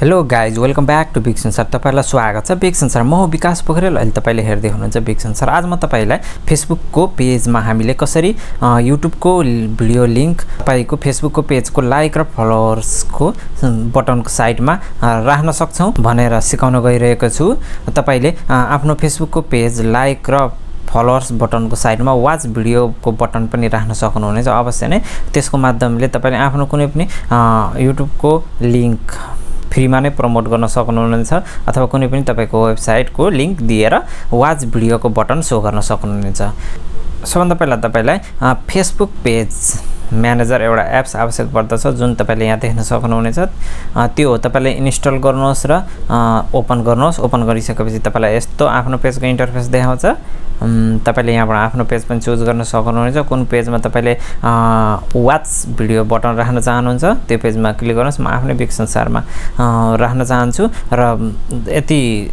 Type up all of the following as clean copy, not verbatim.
Hello guys welcome back to Bigsansar. तपाईलाई स्वागत छ बिगसंसार। म हो विकास पोखरेल। अहिले तपाईले हेर्दै हुनुहुन्छ बिगसंसार। आज म तपाईलाई फेसबुकको पेजमा हामीले कसरी युट्युबको भिडियो लिंक तपाईको फेसबुकको पेजको लाइक र फलोवर्सको बटनको साइडमा राख्न सक्छौं भनेर सिकाउन गइरहेको छु। तपाईले आफ्नो फेसबुकको पेज लाइक र फलोवर्स बटनको साइडमा वाच भिडियोको बटन पनि राख्न सक्नुहुनेछ। अवश्य नै त्यसको माध्यमले तपाईले आफ्नो कुनै पनि युट्युबको लिंक फ्रीमा नै प्रमोट गर्न सक्नुहुनेछ अथवा कुनै पनि तपाईको वेबसाइटको लिंक दिएर वाच भिडियोको बटन शो गर्न सक्नुहुनेछ। सबभन्दा पहिला तपाईलाई फेसबुक पेज म्यानेजर एउटा एप्स आवश्यक पर्दछ जुन तपाईले यहाँ देख्न सक्नुहुनेछ। त्यो हो तपाईले इन्स्टल गर्नुहोस् र ओपन गर्नुहोस्। ओपन गरिसकेपछि तपाईलाई यस्तो आफ्नो पेजको इन्टरफेस देखाउँछ। तपाईले यहाँबाट आफ्नो पेज पनि चुज गर्न सक्नुहुनेछ। कुन पेजमा तपाईले वाच भिडियो बटन राख्न चाहनुहुन्छ त्यो पेजमा क्लिक गर्नुहोस्। म आफ्नै बिगसंसारमा राख्न चाहन्छु र यति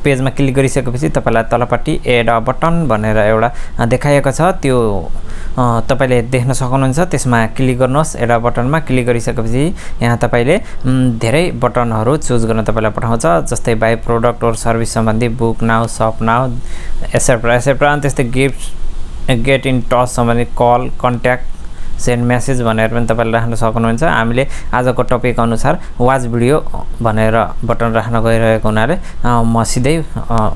पेजमा क्लिक गरिसकेपछि तपाईलाई तलपट्टि एड अ बटन भनेर एउटा देखाएको छ। त्यो तपाईले देख्न सक्नुहुन्छ। त्यसमा क्लिक गर्नुहोस्। एड अ बटनमा क्लिक गरिसकेपछि यहाँ तपाईले धेरै बटनहरु चुज गर्न तपाईलाई पठाउँछ। जस्तै बाइ प्रोडक्ट और सर्भिस सम्बन्धी, बुक नाउ, शप नाउ, एसेट्रा अनि त्यस्तै गेट इन टच सम्बन्धी, कल, कन्ट्याक्ट, सेन्ड मेसेज भनेर पनि तपाईले राख्न सक्नुहुन्छ। हामीले आजको टपिक अनुसार वाच भिडियो भनेर बटन राख्न गइरहेको हुनाले म सिधै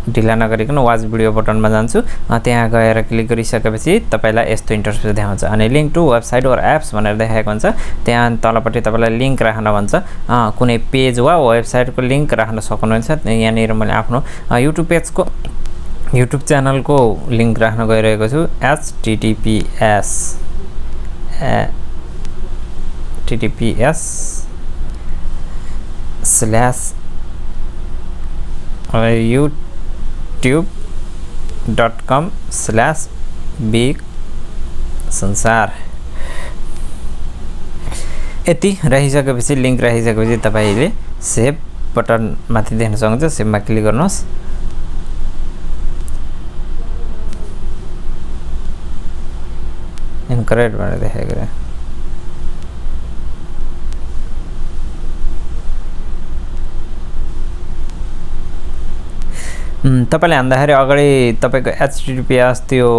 ढिला नगरिकन वाच भिडियो बटनमा जान्छु। त्यहाँ गएर क्लिक गरिसकेपछि तपाईलाई यस्तो इन्टरफेस देखाउँछ अनि लिंक टु वेबसाइट और एप्स भनेर देखाएको हुन्छ। त्यहाँ तलपट्टि तपाईलाई लिंक राख्न भन्छ। कुनै पेज वा वेबसाइटको लिंक राख्न सक्नुहुन्छ। यहाँनिर मैले आफ्नो युट्युब पेजको युट्युब च्यानलको लिंक राख्न गइरहेको छु। https://youtube.com/bigsansar यति राखिसकेपछि लिंक राखिसकेपछि तपाईले सेभ बटन माथि देख्न सक्नुहुन्छ। सेभमा क्लिक गर्नुहोस्। इनकरेक्ट भनेर देखाएको छ। तपाईले हान्दाखेरि अगाडि तपाईको https त्यो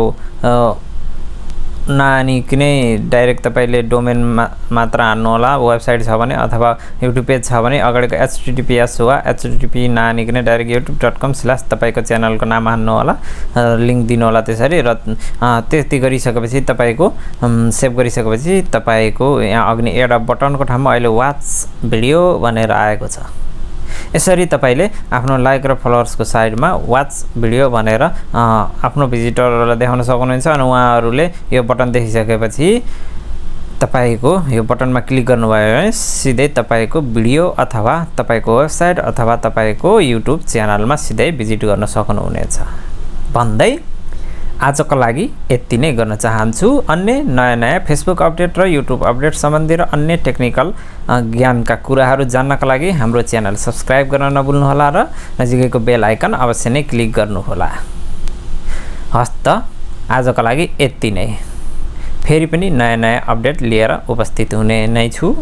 नानिकनै डाइरेक्ट तपाईले डोमेन मात्र हान्नु होला। वेबसाइट छ भने अथवा युट्युब पेज छ भने अगाडिको https वा http नानिकनै डाइरेक्ट youtube.com/ तपाईको च्यानलको नाम हान्नु होला। लिंक दिनु होला त्यसरी र त्यति गरिसकेपछि तपाईको सेभ गरिसकेपछि तपाईको यहाँ अग्नि एड अ बटनको ठाउँमा अहिले वाच भिडियो भनेर आएको छ। यसरी तपाईले आफ्नो लाइक र फलोवर्सको साइडमा वाच भिडियो भनेर आफ्नो भिजिटरहरुलाई देखाउन सक्नुहुन्छ अनि उहाँहरुले यो बटन देखिसकेपछि तपाईको यो बटनमा क्लिक गर्नुभयो भने सिधै तपाईको भिडियो अथवा तपाईको वेबसाइट अथवा तपाईको युट्युब च्यानलमा सिधै भिजिट गर्न सक्नुहुनेछ भन्दै आजको लागि यति नै गर्न चाहन्छु। अन्य नयाँ फेसबुक अपडेट र युट्युब अपडेट सम्बन्धी र अन्य टेक्निकल ज्ञानका कुराहरू जान्नका लागि हाम्रो च्यानल सब्स्क्राइब गर्न नभुल्नु होला र नजिकैको बेल आइकन अवश्य नै क्लिक गर्नु होला। हस्त आजको लागि यति नै। फेरि पनि नयाँ अपडेट लिएर उपस्थित हुने नै छु।